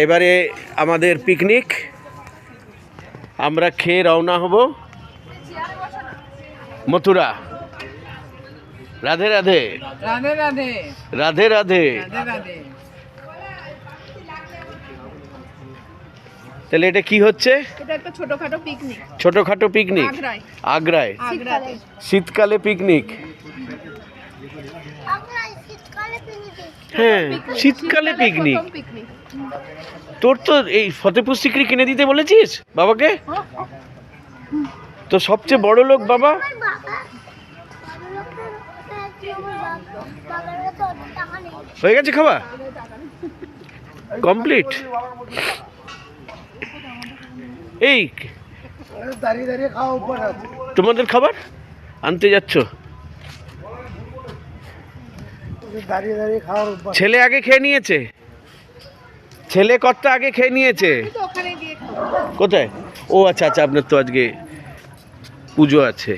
এবারে আমাদের পিকনিক, আমরা খেয়ে রওনা হব মথুরা। রাধে রাধে রাধে রাধে রাধে রাধে। রাধে। তাহলে এটা কি হচ্ছে? এটা একটা ছোটখাটো পিকনিক। ছোটখাটো পিকনিক আগ্রায়, শীতকালে পিকনিক। হ্যাঁ, শীতকালে পিকনিক। তোর তো এই ফতেপুর সিকরি কিনে দিতে বলেছিস বাবাকে? তো সবচেয়ে বড় লোক বাবা। হয়ে গেছে খাওয়া কমপ্লিট? এই তোমাদের খাবার আনতে যাচ্ছ? ছেলে আগে খেয়ে নিয়েছে, ছেলে কর্তা আগে খেয়ে নিয়েছে। কোথায়? ও আচ্ছা আচ্ছা, আপনার তো আজকে পুজো আছে।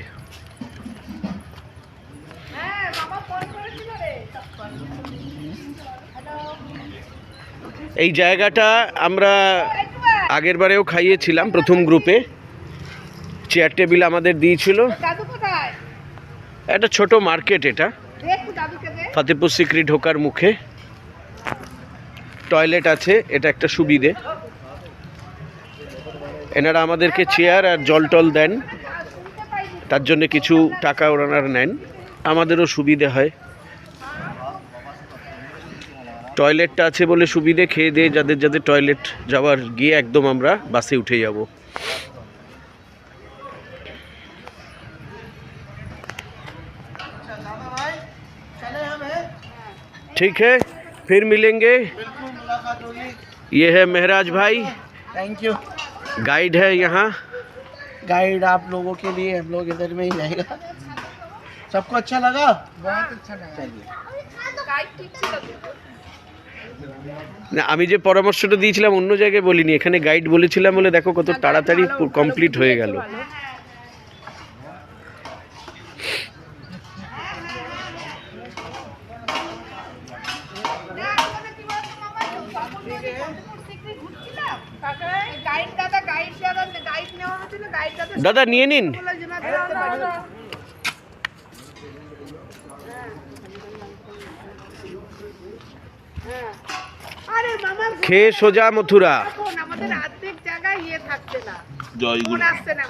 এই জায়গাটা আমরা আগের বারেও খাইয়েছিলাম, প্রথম গ্রুপে চেয়ার টেবিল আমাদের দিয়েছিল। একটা ছোট মার্কেট এটা, ফতেপুর সিকরি ঢোকার মুখে। টয়লেট আছে, এটা একটা সুবিধে। এনারা আমাদেরকে চেয়ার আর জল টল দেন, তার জন্য কিছু টাকা ওনারা নেন, আমাদেরও সুবিধে হয়। টয়লেটটা আছে বলে সুবিধে। খেয়ে দিয়ে যাদের যাদের টয়লেট যাওয়ার, গিয়ে একদম আমরা বাসে উঠে যাব। ठीक है, फिर मिलेंगे। ये है महराज भाई, थैंक यू। गाइड है यहाँ। गाइड आप लोगों के लिए, हम लोग इधर में ही रहेगा। सबको अच्छा लगा? बहुत अच्छा लगा। चलिए। না, আমি যে পরামর্শটা দিয়েছিলাম অন্য জায়গায় বলিনি, এখানে গাইড বলেছিলাম বলে দেখো কত তাড়াতাড়ি কমপ্লিট হয়ে গেল। দাদা নিয়ে নিন। খেয়ে সোজা মথুরা। আমাদের অর্ধেক জায়গায় ইয়ে থাকছে না, জয়গুরু। আসছে না।